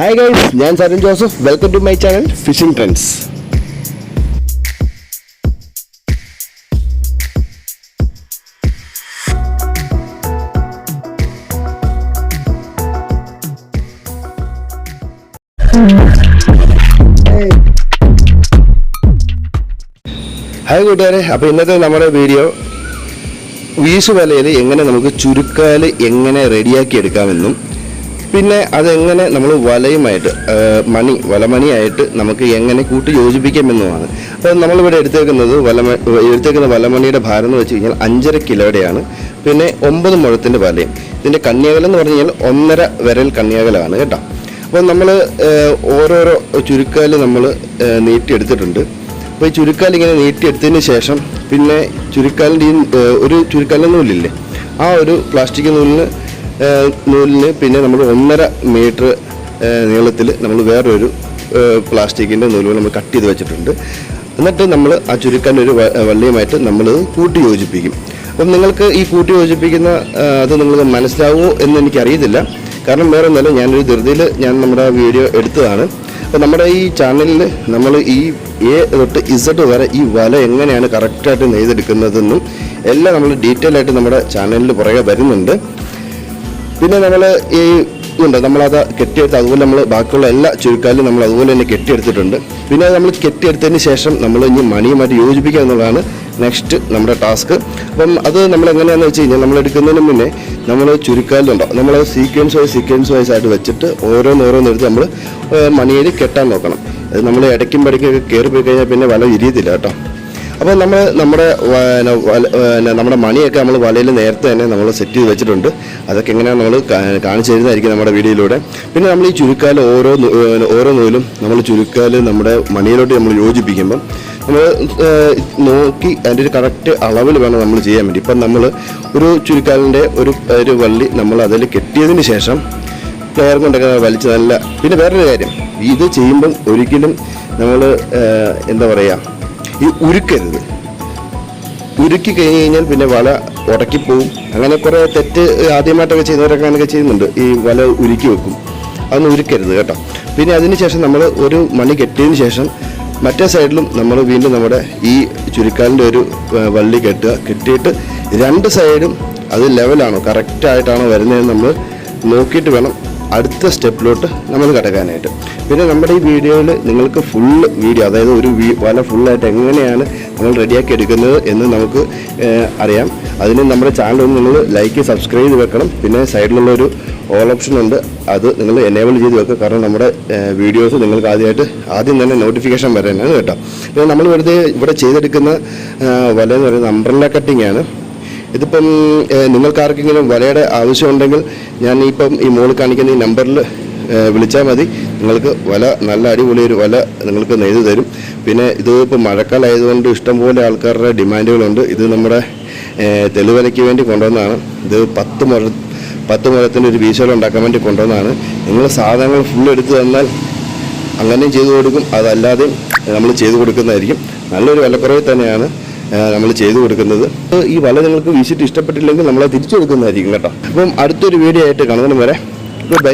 Hi guys, ഞാൻ Saran Joseph. Welcome to my channel fishing trends. Hi കൂട്ടുകാരെ, അപ്പോൾ ഇന്നത്തെ നമ്മുടെ വീഡിയോ വീശുവലയിൽ എങ്ങനെ നമുക്ക് ചുരുക്കാൽ എങ്ങനെ റെഡിയാക്കി എടുക്കാമെന്നും പിന്നെ അതെങ്ങനെ നമ്മൾ വലയുമായിട്ട് വലമണിയായിട്ട് നമുക്ക് എങ്ങനെ കൂട്ടി യോജിപ്പിക്കാമെന്നുമാണ്. അപ്പോൾ നമ്മളിവിടെ എടുത്തേക്കുന്ന വലമണിയുടെ ഭാരം എന്ന് വെച്ച് കഴിഞ്ഞാൽ 5.5 കിലോയുടെയാണ്. പിന്നെ 9 മുഴത്തിൻ്റെ വലയും. ഇതിൻ്റെ കണ്ണിയകലം എന്ന് പറഞ്ഞു കഴിഞ്ഞാൽ 1.5 വിരൽ കണ്ണിയകലമാണ് കേട്ടോ. അപ്പോൾ നമ്മൾ ഓരോരോ ചുരുക്കാൽ നമ്മൾ നീട്ടിയെടുത്തിട്ടുണ്ട്. അപ്പോൾ ഈ ചുരുക്കാൽ ഇങ്ങനെ നീട്ടിയെടുത്തതിന് ശേഷം പിന്നെ ചുരുക്കാലിൻ്റെ ഒരു ചുരുക്കാലിൻ്റെ നൂലില്ലേ, ആ ഒരു പ്ലാസ്റ്റിക് നൂലിന് പിന്നെ നമ്മൾ 1.5 മീറ്റർ നീളത്തിൽ നമ്മൾ വേറൊരു പ്ലാസ്റ്റിക്കിൻ്റെ നൂലുകൾ നമ്മൾ കട്ട് ചെയ്ത് വെച്ചിട്ടുണ്ട്. എന്നിട്ട് നമ്മൾ ആ ചുരുക്കാൻ്റെ ഒരു വള്ളിയുമായിട്ട് നമ്മൾ കൂട്ടി യോജിപ്പിക്കും. അപ്പം നിങ്ങൾക്ക് ഈ കൂട്ടി യോജിപ്പിക്കുന്ന അത് നിങ്ങൾക്ക് മനസ്സിലാവുമോ എന്ന് എനിക്കറിയത്തില്ല. കാരണം വേറെ ഒന്നുമല്ല, ഞാനൊരു ധൃതിയിൽ നമ്മുടെ വീഡിയോ എടുത്തതാണ്. അപ്പോൾ നമ്മുടെ ഈ ചാനലിൽ നമ്മൾ ഈ A തൊട്ട് Z വരെ ഈ വല എങ്ങനെയാണ് കറക്റ്റായിട്ട് നെയ്തെടുക്കുന്നതെന്നും എല്ലാം നമ്മൾ ഡീറ്റെയിൽ ആയിട്ട് നമ്മുടെ ചാനലിൽ പുറകെ വരുന്നുണ്ട്. പിന്നെ നമ്മൾ ഈ നമ്മളത് കെട്ടിയെടുത്ത് അതുപോലെ നമ്മൾ ബാക്കിയുള്ള എല്ലാ ചുരുക്കാലും നമ്മൾ അതുപോലെ തന്നെ കെട്ടിയെടുത്തിട്ടുണ്ട്. പിന്നെ അത് നമ്മൾ കെട്ടിയെടുത്തതിന് ശേഷം നമ്മൾ ഇനി മണിയുമായിട്ട് യോജിപ്പിക്കുക എന്നുള്ളതാണ് നെക്സ്റ്റ് നമ്മുടെ ടാസ്ക്. അപ്പം അത് നമ്മൾ എങ്ങനെയാണെന്ന് വെച്ച് കഴിഞ്ഞാൽ നമ്മൾ എടുക്കുന്നതിന് മുന്നേ നമ്മൾ ചുരുക്കാലുണ്ടോ നമ്മൾ സീക്വൻസ് വൈസ് ആയിട്ട് വെച്ചിട്ട് ഓരോന്നെടുത്ത് നമ്മൾ മണിയിൽ കെട്ടാൻ നോക്കണം. അത് നമ്മൾ ഇടയ്ക്കും പടിക്കൊക്കെ കയറിപ്പോയി കഴിഞ്ഞാൽ പിന്നെ വല ഇരിയത്തില്ല കേട്ടോ. അപ്പോൾ നമ്മുടെ മണിയൊക്കെ നമ്മൾ വലയിൽ നേരത്തെ തന്നെ നമ്മൾ സെറ്റ് ചെയ്ത് വെച്ചിട്ടുണ്ട്. അതൊക്കെ എങ്ങനെയാണ് നമ്മൾ കാണിച്ചു തരുന്നതായിരിക്കും നമ്മുടെ വീഡിയോയിലൂടെ. പിന്നെ നമ്മൾ ഈ ചുരുക്കാൽ ഓരോ നൂലും നമ്മൾ ചുരുക്കാൽ നമ്മുടെ മണിയിലോട്ട് നമ്മൾ യോജിപ്പിക്കുമ്പം നമ്മൾ നോക്കി അതിൻ്റെ ഒരു കറക്റ്റ് അളവിൽ വേണം നമ്മൾ ചെയ്യാൻ വേണ്ടി. ഇപ്പം നമ്മൾ ഒരു ചുരുക്കാലിൻ്റെ ഒരു വള്ളി നമ്മൾ അതിൽ കെട്ടിയതിന് ശേഷം പ്ലെയർ കൊണ്ടൊക്കെ വലിച്ച് നല്ല. പിന്നെ വേറൊരു കാര്യം, ഇത് ചെയ്യുമ്പം ഒരിക്കലും നമ്മൾ എന്താ പറയുക, ഈ ഉരുക്കരുത്. ഉരുക്കി കഴിഞ്ഞ് കഴിഞ്ഞാൽ പിന്നെ വല ഉടക്കിപ്പോവും. അങ്ങനെ കുറേ തെറ്റ് ആദ്യമായിട്ടൊക്കെ ചെയ്യുന്നവരൊക്കെ അങ്ങനെയൊക്കെ ചെയ്യുന്നുണ്ട്. ഈ വല ഉരുക്കി വെക്കും, അതൊന്നും ഉരുക്കരുത് കേട്ടോ. പിന്നെ അതിന് ശേഷം നമ്മൾ ഒരു മണി കെട്ടിയതിന് ശേഷം മറ്റേ സൈഡിലും നമ്മൾ വീണ്ടും നമ്മുടെ ഈ ചുരുക്കാലിൻ്റെ ഒരു വള്ളി കെട്ടിയിട്ട് 2 സൈഡും അത് ലെവലാണോ കറക്റ്റായിട്ടാണോ വരുന്നതെന്ന് നമ്മൾ നോക്കിയിട്ട് വേണം അടുത്ത സ്റ്റെപ്പിലോട്ട് നമ്മൾ കിടക്കാനായിട്ട്. പിന്നെ നമ്മുടെ ഈ വീഡിയോയിൽ നിങ്ങൾക്ക് ഫുള്ള് വീഡിയോ, അതായത് ഒരു വല ഫുള്ളായിട്ട് എങ്ങനെയാണ് നമ്മൾ റെഡിയാക്കി എടുക്കുന്നത് എന്ന് നമുക്ക് അറിയാം. അതിന് നമ്മുടെ ചാനൽ ഒന്ന് നിങ്ങൾ ലൈക്ക് സബ്സ്ക്രൈബ് ചെയ്ത് വെക്കണം. പിന്നെ സൈഡിലുള്ളൊരു ഓൾ ഓപ്ഷൻ ഉണ്ട്, അത് നിങ്ങൾ എനേബിൾ ചെയ്ത് വെക്കുക. കാരണം നമ്മുടെ വീഡിയോസ് നിങ്ങൾക്ക് ആദ്യം തന്നെ നോട്ടിഫിക്കേഷൻ വരാനാണ് കേട്ടോ. പിന്നെ നമ്മൾ ഇവിടെ ചെയ്തെടുക്കുന്ന വല എന്ന് പറയുന്നത് അംബ്രല്ല കട്ടിംഗ് ആണ്. ഇതിപ്പം നിങ്ങൾക്കാർക്കെങ്കിലും വലയുടെ ആവശ്യമുണ്ടെങ്കിൽ ഞാൻ ഇപ്പം ഈ മോളിൽ കാണിക്കുന്ന ഈ നമ്പറിൽ വിളിച്ചാൽ മതി. നിങ്ങൾക്ക് വല നല്ല അടിപൊളി ഒരു വല നിങ്ങൾക്ക് നെയ്ത് തരും. പിന്നെ ഇത് ഇപ്പം മഴക്കാലമായതുകൊണ്ട് ഇഷ്ടംപോലെ ആൾക്കാരുടെ ഡിമാൻഡുകളുണ്ട്. ഇത് നമ്മുടെ തെളിവലയ്ക്ക് വേണ്ടി കൊണ്ടുവന്നതാണ്. ഇത് 10 മുഴത്തിൻ്റെ ഒരു വീശല ഉണ്ടാക്കാൻ വേണ്ടി കൊണ്ടുവന്നതാണ്. നിങ്ങൾ സാധനങ്ങൾ ഫുൾ എടുത്ത് തന്നാൽ അങ്ങനെയും ചെയ്തു കൊടുക്കും, അതല്ലാതെയും നമ്മൾ ചെയ്തു കൊടുക്കുന്നതായിരിക്കും. നല്ലൊരു വിലക്കുറവിൽ തന്നെയാണ് നമ്മൾ ചെയ്തു കൊടുക്കുന്നത്. ഈ വല നിങ്ങൾക്ക് വീശിട്ട് ഇഷ്ടപ്പെട്ടില്ലെങ്കിൽ നമ്മളെ തിരിച്ചു കൊടുക്കുന്നതായിരിക്കും കേട്ടോ. അപ്പം അടുത്തൊരു വീഡിയോ ആയിട്ട് കാണുന്നതിന് വരെ ഗുഡ് ബൈ.